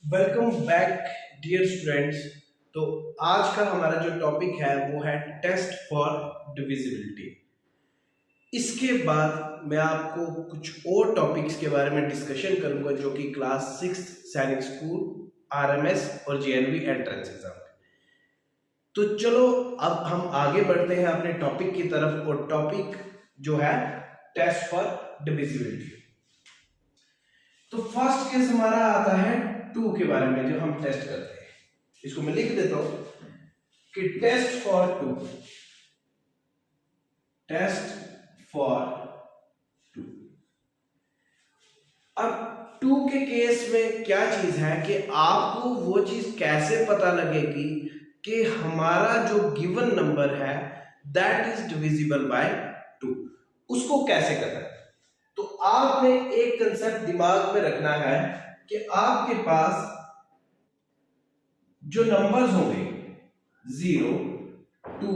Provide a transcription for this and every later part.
Welcome back dear students. तो आज का हमारा जो टॉपिक है वो है टेस्ट फॉर डिविजिबिलिटी। इसके बाद मैं आपको कुछ और टॉपिक्स के बारे में डिस्कशन करूंगा जो कि क्लास 6 सैनिक स्कूल, आरएमएस और जेएनवी एंट्रेंस एग्जाम। तो चलो अब हम आगे बढ़ते हैं अपने टॉपिक की तरफ, और टॉपिक जो है टेस्ट फॉर डिविजिबिलिटी। तो फर्स्ट केस हमारा आता है 2 के बारे में जो हम टेस्ट करते हैं। इसको मैं लिख देता हूं कि टेस्ट फॉर 2, टेस्ट फॉर 2। अब 2 के केस में क्या चीज है कि आपको वो चीज कैसे पता लगेगी कि हमारा जो गिवन नंबर है दैट इज डिविजिबल बाय 2, उसको कैसे करना है। तो आपने एक कंसेप्ट दिमाग में रखना है कि आपके पास जो नंबर्स होंगे 0, 2,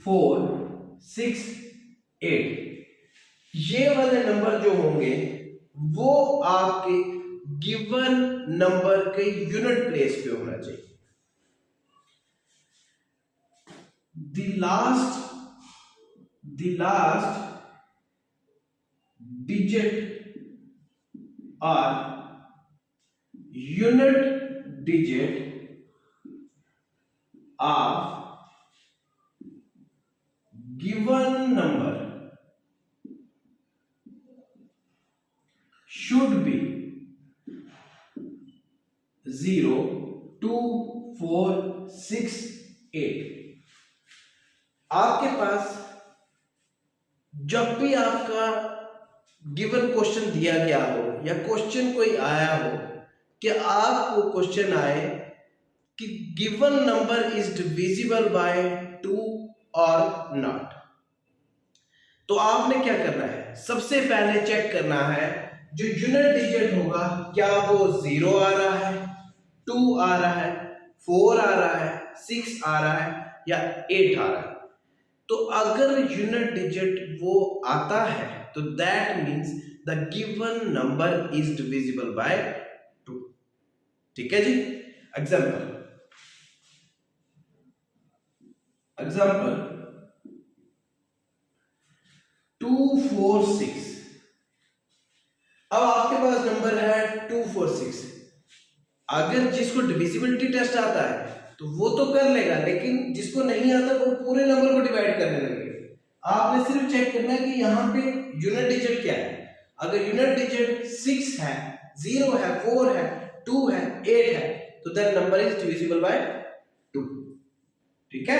4, 6, 8, ये वाले नंबर जो होंगे वो आपके गिवन नंबर के यूनिट प्लेस पे होना चाहिए। The last digit or unit digit of given number should be 0, 2, 4, 6, 8। आपके पास जब भी आपका गिवन क्वेश्चन दिया गया हो या क्वेश्चन कोई आया हो कि आपको क्वेश्चन आए कि given number is divisible bye 2 और नॉट, तो आपने क्या करना है, सबसे पहले चेक करना है जो यूनिट डिजिट होगा क्या वो 0 आ रहा है, 2 आ रहा है, 4 आ रहा है, 6 आ रहा है या 8 आ रहा है। तो अगर यूनिट डिजिट वो आता है तो that means the given number is divisible bye 2। ठीक है जी। एग्जांपल 246। अब आपके पास नंबर है 246। अगर जिसको डिविजिबिलिटी टेस्ट आता है तो वो तो कर लेगा, लेकिन जिसको नहीं आता वो पूरे नंबर को डिवाइड करने लगेगा। आपने सिर्फ चेक करना है कि यहाँ पे यूनिट डिजिट क्या है। अगर यूनिट डिजिट 6 है, 0 है, 4 है, 2 है, 8 है, तो that number is divisible bye 2। ठीक है।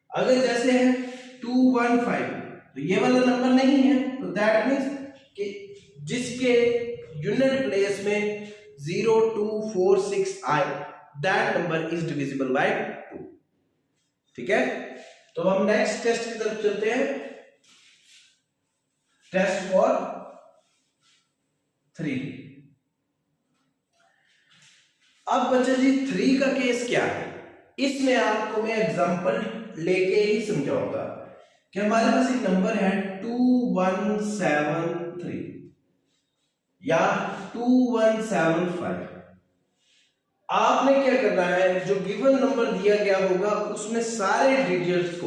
अगर जैसे है 215, तो ये वाला नंबर नहीं है, तो दैट मीन्स कि जिसके यूनिट प्लेस में 0, 2, 4, 6 आए that number is divisible bye 2। ठीक है। तो हम नेक्स्ट टेस्ट की तरफ चलते हैं, टेस्ट फॉर 3। अब बच्चा जी 3 का केस क्या है, इसमें आपको मैं एग्जांपल लेके ही समझाऊंगा कि हमारे पास एक नंबर है 2173 या 2175। आपने क्या करना है, जो गिवन नंबर दिया गया होगा उसमें सारे डिजिट्स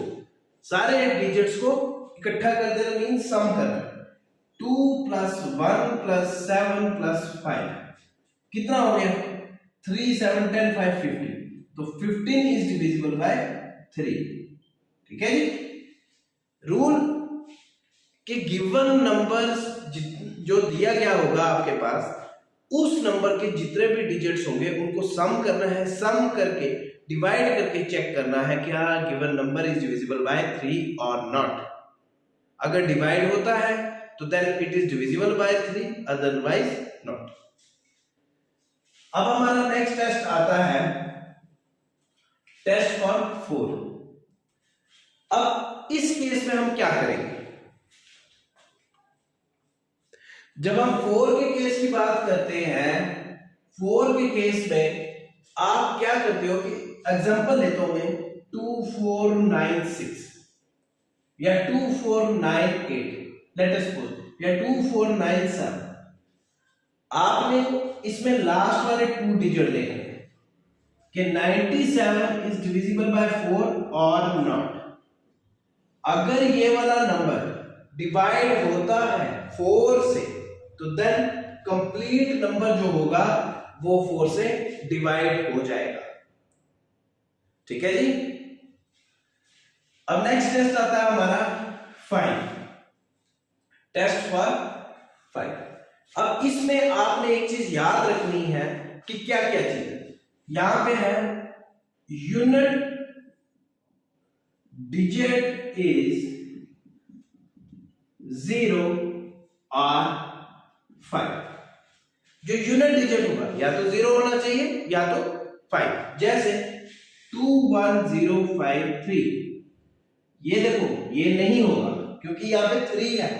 को इकट्ठा कर देना, मीन सम करना। 2 + 1 + 7 + 5 कितना हो गया, 3, 7, 10, 5, 15। तो 15 इज डिविजिबल बाय 3। ठीक है जी। रूल कि गिवन नंबर्स जो दिया गया होगा आपके पास, उस नंबर के जितने भी डिजिट्स होंगे उनको सम करना है, सम करके डिवाइड करके चेक करना है क्या given number is divisible by 3 और नॉट। अगर डिवाइड होता है तो then it is divisible by 3, otherwise not. अब हमारा नेक्स्ट टेस्ट आता है टेस्ट फॉर 4। अब इस केस में हम क्या करेंगे, जब हम 4 के केस की बात करते हैं, 4 के केस में आप क्या करते हो कि एग्जांपल लेता हूं मैं 2496 या 2498, लेट अस सपोज, या 2497। आपने इसमें लास्ट वाले 2 डिजिट देखने हैं कि 97 इज डिविजिबल बाय 4 और नॉट। अगर ये वाला नंबर डिवाइड होता है 4 से तो देन कंप्लीट नंबर जो होगा वो 4 से डिवाइड हो जाएगा। ठीक है जी। अब नेक्स्ट टेस्ट आता है हमारा 5, टेस्ट फॉर 5। अब इसमें आपने एक चीज याद रखनी है कि क्या क्या चीज है। यहां पे है यूनिट डिजिट इज 0 और 5। जो यूनिट डिजिट होगा या तो 0 होना चाहिए या तो 5। जैसे 21053, ये देखो ये नहीं होगा क्योंकि यहां पे 3 है,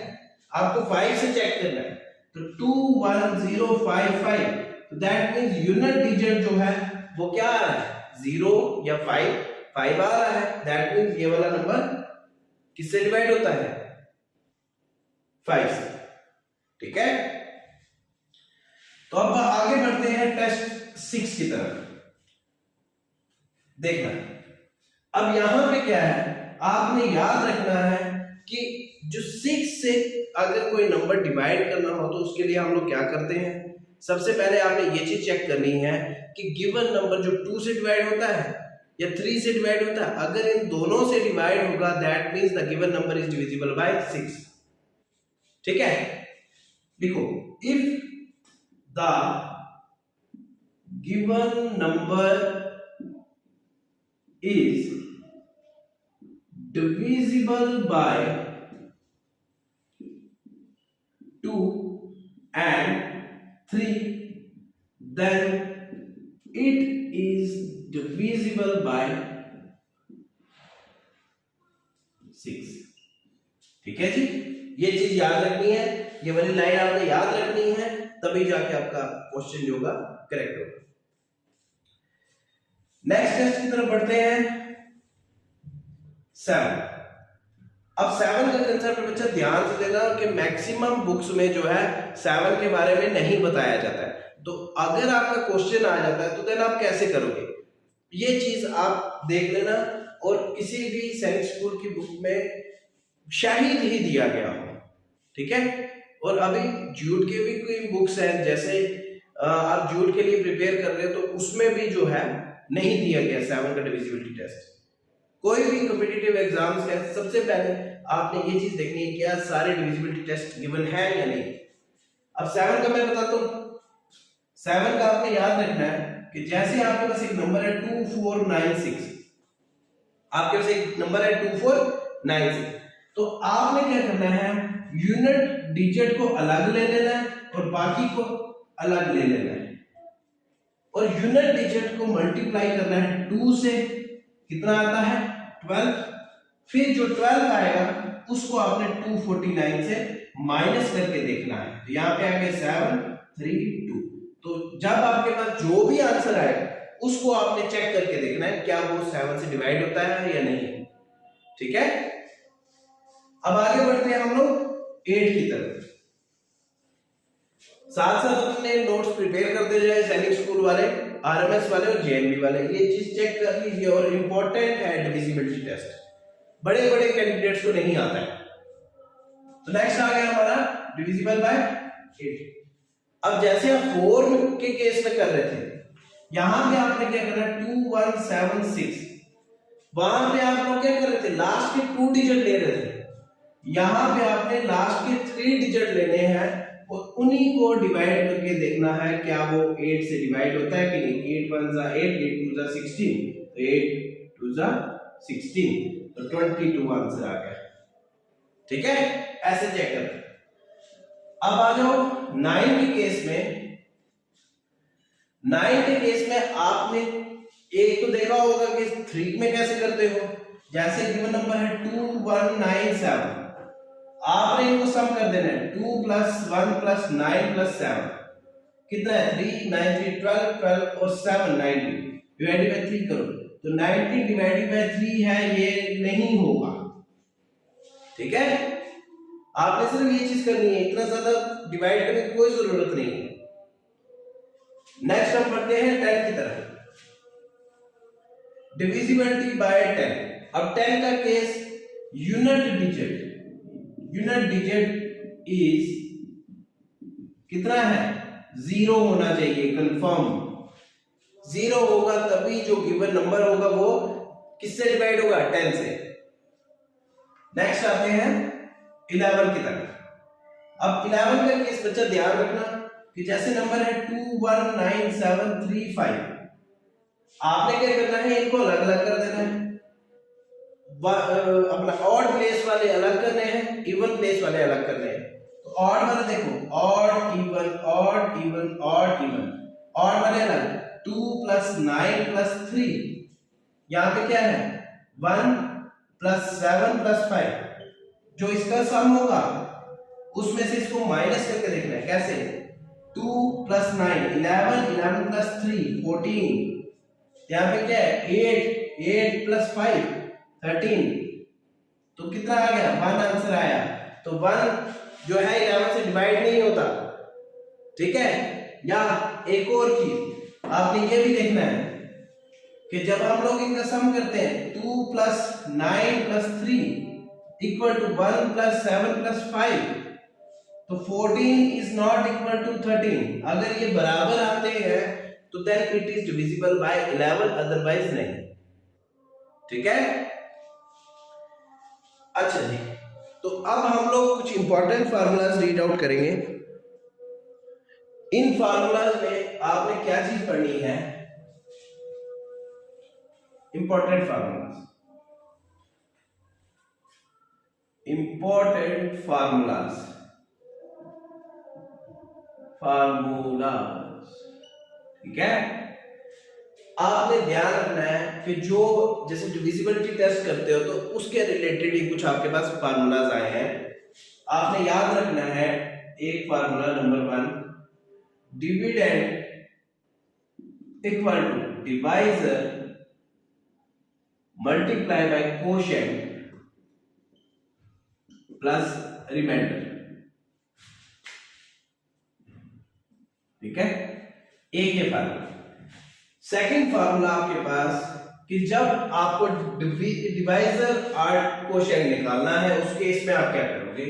आपको 5 से चेक करना है। तो 21055, तो दैट मींस यूनिट डिजिट जो है वो क्या आ रहा है, 0 या 5 आ रहा है। दैट मींस ये वाला नंबर किससे डिवाइड होता है, 5 से। ठीक है, तो अब आगे बढ़ते हैं टेस्ट 6 की तरफ। देखना अब यहां पे क्या है, आपने याद रखना है कि जो 6 से अगर कोई नंबर डिवाइड करना हो तो उसके लिए हम लोग क्या करते हैं, सबसे पहले आपने ये चीज चेक करनी है कि गिवन नंबर जो 2 से डिवाइड होता है या 3 से डिवाइड होता है, अगर इन दोनों से डिवाइड होगा that means the given number is divisible bye 6। ठीक है, देखो if the given number is divisible by 2 and 3, then it is divisible by 6। ठीक है जी, ये चीज याद रखनी है, ये वाली लाइन आपने याद रखनी है, तभी जाके आपका क्वेश्चन जो होगा करेक्ट होगा। नेक्स्ट टेस्ट की तरफ बढ़ते हैं 7। अब 7 का कंसेप्ट बच्चा ध्यान से देना कि मैक्सिमम बुक्स में जो है 7 के बारे में नहीं बताया जाता है। तो अगर आपका क्वेश्चन आ जाता है तो देन आप कैसे करोगे, ये चीज आप देख लेना। और किसी भी सैनिक स्कूल की बुक में शायद ही दिया गया हो, ठीक है। और अभी ज्यूट के भी कोई बुक्स हैं, जैसे आप ज्यूट के लिए प्रिपेयर कर रहे हो तो उसमें भी जो है नहीं दिया गया 7 का डिविजिबिलिटी टेस्ट। कोई भी कॉम्पिटिटिव एग्जाम्स है, सबसे पहले आपने ये चीज देखनी है क्या सारे डिविजिबिलिटी टेस्ट गिवन है या नहीं। अब 7 का मैं बताता हूं। 7 का आपने याद रखना है कि जैसे आपके पास एक नंबर है 2496, आपके पास एक नंबर है 2496, तो आपने क्या करना है, यूनिट डिजिट को अलग ले लेना है और बाकी को अलग ले लेना है, और यूनिट डिजिट को मल्टीप्लाई करना है 2 से, कितना आता है 12। फिर जो 12 आएगा उसको आपने 249 से माइनस करके देखना है। तो यहाँ पे आ गया 732। तो जब आपके पास जो भी आंसर आएगा उसको आपने चेक करके देखना है क्या वो 7 से डिवाइड होता है या नहीं। ठीक है, अब आगे बढ़ते हैं हम लोग 8 की तरफ। साथ साथ अपने नोट्स प्रिपेयर करते जाए, सैनिक स्कूल वाले, आरएमएस वाले और जेएनबी वाले, ये चीज चेक कर लीजिए। और इंपॉर्टेंट है डिविजिबिलिटी टेस्ट, बड़े बड़े कैंडिडेट्स को नहीं आता है। तो नेक्स्ट आ गया हमारा डिविजिबल बाय 8। अब जैसे आप 4 के केस में कर रहे थे, यहां पे आपने क्या करना है 2176, वहां पे आप लोग क्या कर रहे थे, लास्ट के 2 डिजिट ले रहे थे। यहां पे आपने लास्ट के 3 डिजिट लेने हैं और उन्हीं को डिवाइड करके देखना है क्या वो 8 से डिवाइड होता है कि नहीं। 8 1 जा 8, 8 2 जा 16, तो 8 2 जा 16, तो 22 आंसर आ गया। ठीक है, ऐसे चेक कर। अब आ जाओ 9 के केस में। 9 के केस में आपने एक तो देखा होगा कि 3 में कैसे करते हो। जैसे गिवन नंबर है 2197, आपने इनको सम कर देना है। 2 + 1 + 9 + 7 कितना है 3, 9 3 12, 12 और 7 90, डिवाइडेड बाय 3 करो तो 90 डिवाइडेड बाय 3 है, ये नहीं होगा। ठीक है, आपने सिर्फ ये चीज करनी है, इतना ज्यादा डिवाइड करने की कोई जरूरत नहीं है। नेक्स्ट हम पढ़ते हैं 10 की तरफ। Divisibility bye 10। अब 10 का केस यूनिट डिजिट इज कितना है, 0 होना चाहिए, कंफर्म 0 होगा तभी जो गिवन नंबर होगा वो किससे डिवाइड होगा, 10 से। नेक्स्ट आते हैं 11 की तरफ। अब 11 का केस बच्चा ध्यान रखना कि जैसे नंबर है 219735, आपने क्या करना है, इनको अलग अलग कर देना है। अपना ऑड प्लेस वाले अलग करने हैं, इवन प्लेस वाले अलग करने हैं। तो ऑड वाले देखो, odd even odd even odd even, odd वाले अलग 2 + 9 + 3, यहां पे क्या है 1 + 7 + 5, जो इसका सम होगा उसमें से इसको माइनस करके देखना है। कैसे, 2 + 9 11, 11 + 3 14, यहाँ पे क्या है 8, 8 + 5 13, तो कितना आ गया 1 आंसर आया। तो 1 जो है 11 से डिवाइड नहीं होता, ठीक है। या एक और चीज आपने ये भी देखना है कि जब हम लोग इनका सम करते हैं 2 + 9 + 3 = 1 + 7 + 5, तो 14 इज नॉट इक्वल टू 13। अगर ये बराबर आते हैं तो then it is divisible by 11, otherwise नहीं, ठीक है। अच्छा जी, तो अब हम लोग कुछ इंपॉर्टेंट फार्मूलाज रीड आउट करेंगे। इन फार्मूलाज में आपने क्या चीज पढ़नी है, इंपॉर्टेंट फार्मूलाज, इंपॉर्टेंट फार्मूलाज, ठीक है। आपने ध्यान रखना है कि जो जैसे डिविजिबिलिटी टेस्ट करते हो तो उसके रिलेटेड ही कुछ आपके पास फार्मूलाज आए हैं। आपने याद रखना है एक formula number 1, dividend equal to divisor multiply by quotient plus reminder, ठीक है। एक ये फार्मूला। सेकंड फार्मूला आपके पास कि जब आपको डिवाइजर और कोशेंट निकालना है, उस केस में आप क्या करोगे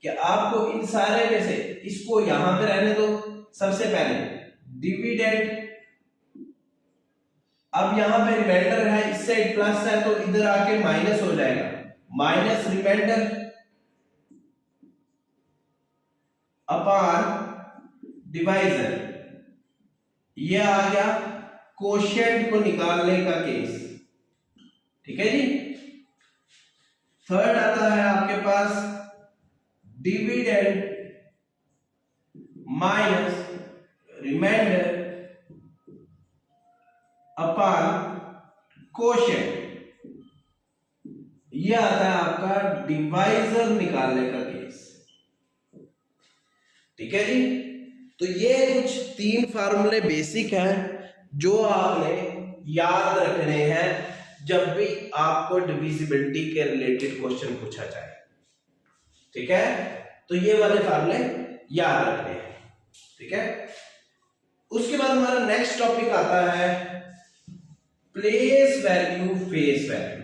कि आपको इन सारे में से इसको यहां पे रहने दो। सबसे पहले डिविडेंड, अब यहां पे रिमाइंडर है, इस साइड प्लस है तो इधर आके माइनस हो जाएगा, माइनस रिमाइंडर अपॉन डिवाइजर, ये आ गया कोशेंट को निकालने का केस, ठीक है जी। थर्ड आता है आपके पास dividend minus remainder upon quotient, ये आता है आपका डिवाइजर निकालने का केस, ठीक है जी। तो ये कुछ 3 फार्मूले बेसिक हैं जो आपने याद रखने हैं जब भी आपको डिविजिबिलिटी के रिलेटेड क्वेश्चन पूछा जाए, ठीक है। तो ये वाले फार्मूले याद रखने हैं, ठीक है। उसके बाद हमारा नेक्स्ट टॉपिक आता है प्लेस वैल्यू, फेस वैल्यू।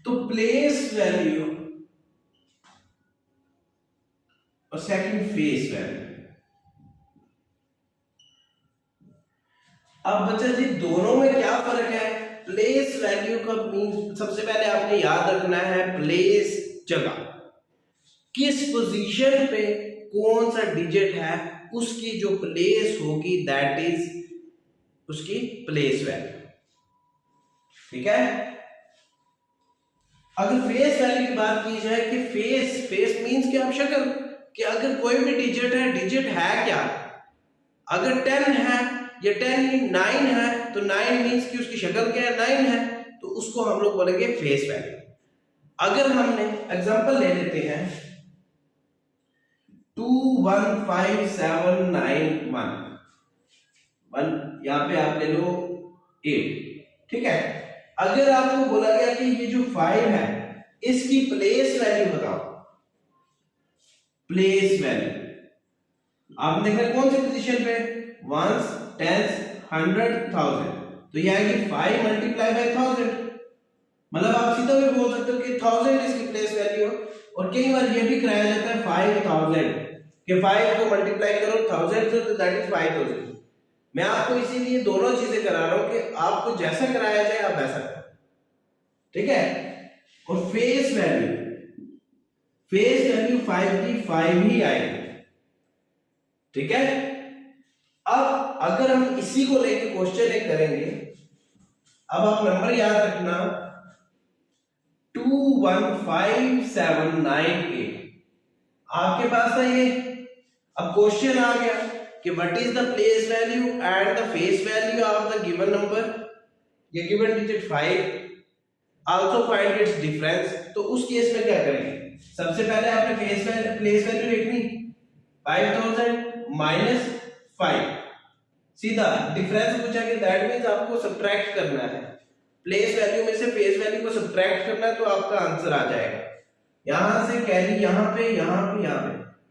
तो प्लेस वैल्यू और सेकंड फेस वैल्यू। अब बच्चा जी दोनों में क्या फर्क है? प्लेस वैल्यू का मीन सबसे पहले आपने याद रखना है प्लेस, जगह, किस पोजीशन पे कौन सा डिजिट है उसकी जो प्लेस होगी दैट इज उसकी प्लेस वैल्यू, ठीक है। अगर फेस वैल्यू की बात की जाए कि फेस मीन्स क्या, शक्ल, कि अगर कोई भी डिजिट है क्या, अगर 10 है या 10 9 है तो 9 मीन्स कि उसकी शक्ल क्या है, 9 है, तो उसको हम लोग बोलेंगे फेस वैल्यू। अगर हमने एग्जांपल ले लेते हैं 215791, यहां पे आप ले लो 8, ठीक है। अगर आपको बोला गया कि ये जो 5 है इसकी प्लेस वैल्यू बताओ, प्लेस वैल्यू, आपने देखा कौन सी पोजीशन पे, वंस, टेंस, 100, 1000, तो ये आएगी 5 मल्टीप्लाई बाय 1000। मतलब आप सीधा भी बोल सकते हो कि 1000 इसकी प्लेस वैल्यू। और कई बार ये भी कराया जाता है 5000 कि 5 को मल्टीप्लाई करो 1000 से, तो दैट इज 5000। मैं आपको इसीलिए दोनों चीजें करा रहा हूं कि आपको जैसा कराया जाए आप वैसा करो, ठीक है। और फेस वैल्यू 5 की 5 ही आएगी, ठीक है। अब अगर हम इसी को लेके क्वेश्चन एक करेंगे, अब आप नंबर याद रखना 215798 आपके पास है ये। अब क्वेश्चन आ गया कि what is the place value and the face value of the given number, ये given digit 5, also find its difference. तो उस केस में क्या करेंगे, सबसे पहले आपने प्लेस वैल्यू लिखनी 5000 माइनस 5, सीधा डिफरेंस पूछा कि दैट मींस आपको सब्ट्रैक्ट करना है, प्लेस वैल्यू में से फेस वैल्यू को सब्ट्रैक्ट करना है, तो आपका आंसर आ जाएगा। यहां से कैरी यहाँ पे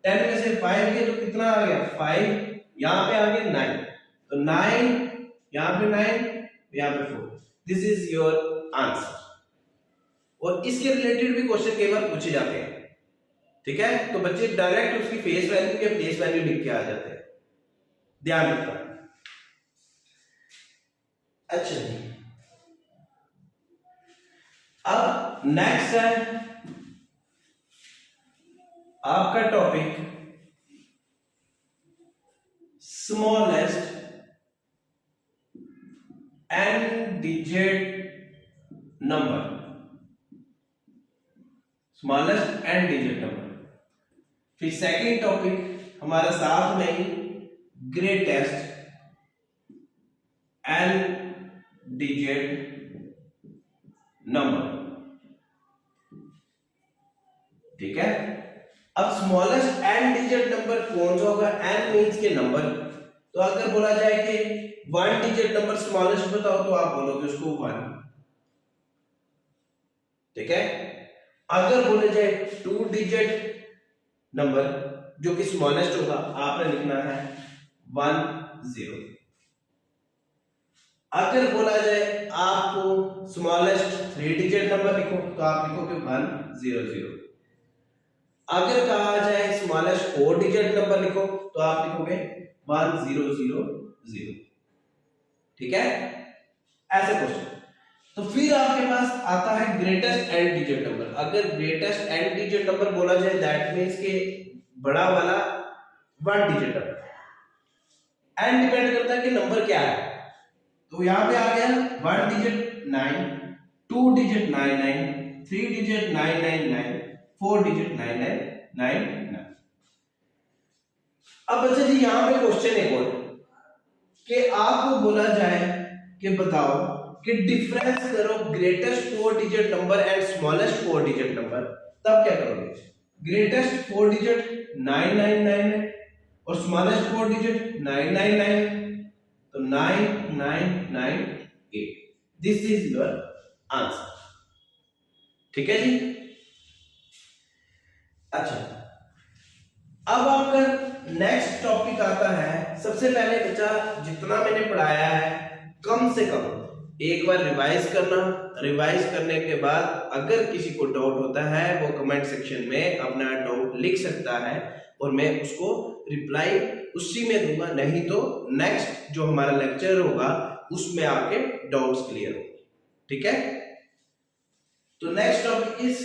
10 में से 5 गए तो कितना आ गया 5, यहाँ पे आ गया 9, तो 9, यहाँ पे 9, यहाँ पे 4, दिस इज योर आंसर। और इसके रिलेटेड भी क्वेश्चन कई बार पूछे जाते हैं, ठीक है। तो बच्चे डायरेक्ट उसकी फेस वैल्यू या प्लेस वैल्यू लिख के आ जाते हैं, ध्यान रखना। अच्छा जी, अब नेक्स्ट है आपका topic smallest n digit number, smallest n digit number. फिर सेकंड टॉपिक हमारा साथ में ही ग्रेटेस्ट n डिजिट नंबर, ठीक है। अब स्मॉलेस्ट n डिजिट नंबर कौन सा होगा, n मींस के नंबर। तो अगर बोला जाए कि 1 डिजिट नंबर स्मॉलेस्ट बताओ, तो आप बोलोगे उसको 1, ठीक है। अगर बोले जाए 2 डिजिट नंबर जो कि स्मॉलेस्ट होगा, आपने लिखना है 1 0। अगर बोला जाए आपको स्मॉलेस्ट 3 डिजिट नंबर लिखो, तो आप लिखोगे 1 0 0। अगर कहा जाए स्मॉलेस्ट 4 डिजिट नंबर लिखो, तो आप लिखोगे 1 0 0 0, ठीक है। ऐसे क्वेश्चन। तो फिर आपके पास आता है ग्रेटेस्ट n डिजिट नंबर। अगर ग्रेटेस्ट n डिजिट नंबर बोला जाए, दैट मींस के बड़ा वाला 1 डिजिट नंबर। n डिपेंड करता है कि नंबर क्या है, तो यहां पे आ गया 1 डिजिट 9, 2 डिजिट 99, 3 डिजिट 999, 4 डिजिट 9999। अब बच्चा जी यहां पे क्वेश्चन एक और कि आपको बोला जाए कि बताओ कि डिफरेंस करो greatest 4 digit number and smallest 4 digit number, तब क्या करोगे। ग्रेटेस्ट 4 डिजिट 999 और स्मॉलेस्ट 4 डिजिट 999, तो 9998, दिस इज योर आंसर, ठीक है जी। अच्छा, अब आपका नेक्स्ट टॉपिक आता है। सबसे पहले बच्चा जितना मैंने पढ़ाया है कम से कम एक बार रिवाइज करना। रिवाइज करने के बाद अगर किसी को डाउट होता है वो कमेंट सेक्शन में अपना डाउट लिख सकता है और मैं उसको रिप्लाई उसी में दूंगा, नहीं तो नेक्स्ट जो हमारा लेक्चर होगा उसमें आपके डाउट्स क्लियर होंगे, ठीक है। तो next topic is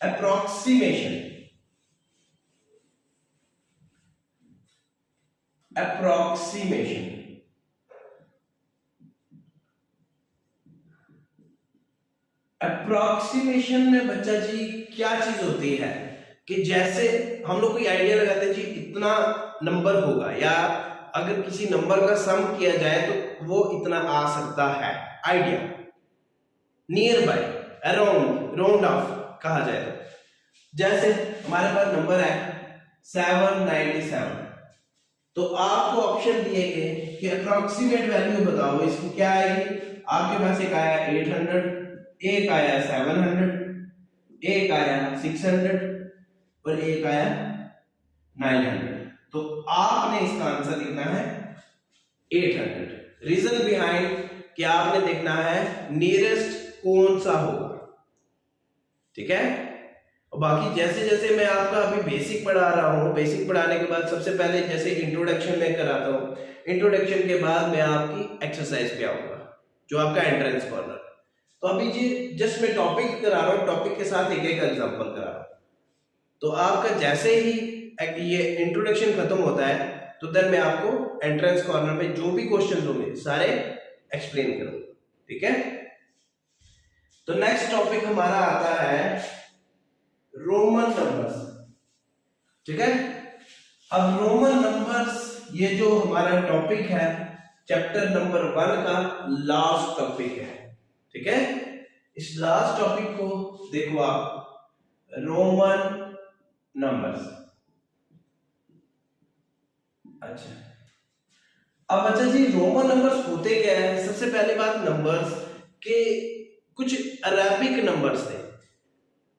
approximation। approximation approximation में बच्चा जी क्या चीज होती है कि जैसे हम लोग कोई आइडिया लगाते हैं जी इतना नंबर होगा, या अगर किसी नंबर का सम किया जाए तो वो इतना आ सकता है, idea near by, around, round of कहा जाए तो। जैसे हमारे पास नंबर है 797, तो आपको ऑप्शन दिए गए कि अप्रोक्सीमेट वैल्यू बताओ इसकी क्या आएगी। आपके पास एक आया 800, एक आया 700, एक आया 600 और एक आया 900। तो आपने इसका आंसर लिखना है 800। रीजन बिहाइंड कि आपने देखना है नियरेस्ट कौन सा होगा, ठीक है। और बाकी जैसे जैसे मैं आपका अभी बेसिक पढ़ा रहा हूं, बेसिक पढ़ाने के बाद सबसे पहले जैसे इंट्रोडक्शन में कराता हूं, इंट्रोडक्शन के बाद मैं आपकी एक्सरसाइज पे आऊंगा जो आपका एंट्रेंस कॉर्नर। तो अभी जी जस्ट मैं टॉपिक करा रहा हूं, टॉपिक के साथ एक एक एग्जांपल करा रहा हूं। तो आपका जैसे ही ये इंट्रोडक्शन खत्म होता है तो देन मैं आपको एंट्रेंस कॉर्नर में जो भी क्वेश्चन होंगे सारे एक्सप्लेन करूंगा, ठीक है। तो नेक्स्ट टॉपिक हमारा आता है रोमन नंबर्स, ठीक है। अब रोमन नंबर्स ये जो हमारा टॉपिक है चैप्टर नंबर 1 का लास्ट टॉपिक है, ठीक है। इस लास्ट टॉपिक को देखो आप, रोमन नंबर्स। अच्छा, अब अच्छा जी रोमन नंबर्स होते क्या है। सबसे पहली बात, नंबर्स के कुछ अरेबिक नंबर्स थे,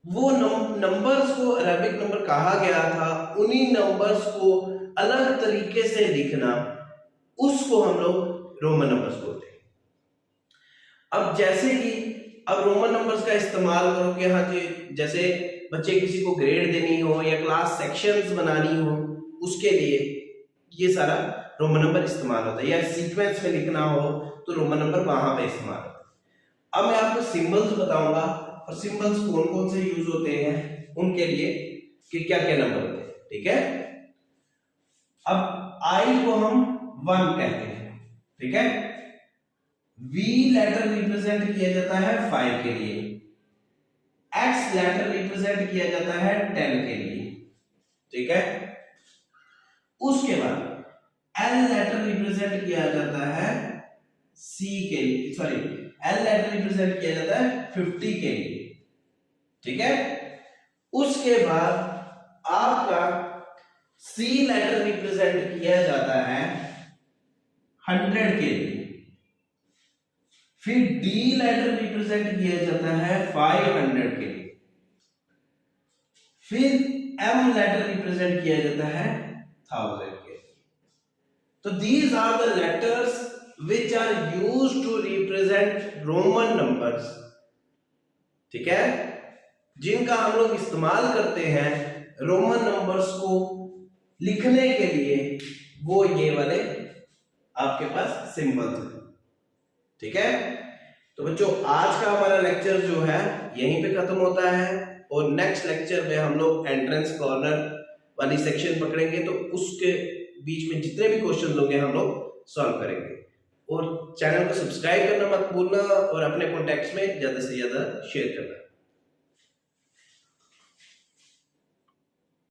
वो नंबर्स को अरेबिक नंबर कहा गया था। उन्हीं नंबर्स को अलग तरीके से लिखना, उसको हम लोग रोमन नंबर्स बोलते हैं। अब जैसे कि अब रोमन नंबर्स का इस्तेमाल करो कि हाँ जी, जैसे बच्चे किसी को ग्रेड देनी हो या क्लास सेक्शंस बनानी हो, उसके लिए ये सारा रोमन नंबर इस्तेमाल होता है, या सीक्वेंस में लिखना हो तो रोमन नंबर वहां पे इस्तेमाल होता है। अब मैं आपको सिंबल्स बताऊंगा और सिंबल्स कौन कौन से यूज होते हैं उनके लिए, कि क्या क्या नंबर होते हैं, ठीक है। अब आई को हम 1 कहते हैं, ठीक है। V लेटर रिप्रेजेंट किया जाता है 5 के लिए, X लेटर रिप्रेजेंट किया जाता है 10 के लिए, ठीक है। उसके बाद L लेटर रिप्रेजेंट किया जाता है C के लिए, सॉरी L लेटर रिप्रेजेंट किया जाता है 50 के लिए, ठीक है। उसके बाद आपका C लेटर रिप्रेजेंट किया जाता है 100 के लिए, फिर D लेटर रिप्रेजेंट किया जाता है 500 के लिए, फिर M लेटर रिप्रेजेंट किया जाता है 1000 के लिए। तो these are the letters which are used to represent Roman numbers, ठीक है, जिनका हम लोग इस्तेमाल करते हैं रोमन नंबर्स को लिखने के लिए। वो ये वाले आपके पास सिंबल्स हैं, ठीक है। तो बच्चों आज का हमारा लेक्चर जो है यहीं पे खत्म होता है, और नेक्स्ट लेक्चर में हम लोग एंट्रेंस कॉर्नर वाली सेक्शन पकड़ेंगे। तो उसके बीच में जितने भी क्वेश्चन होंगे हम लोग सॉल्व करेंगे। और चैनल को सब्सक्राइब करना मत भूलना, और अपने कॉन्टैक्ट्स में ज्यादा से ज्यादा शेयर करना।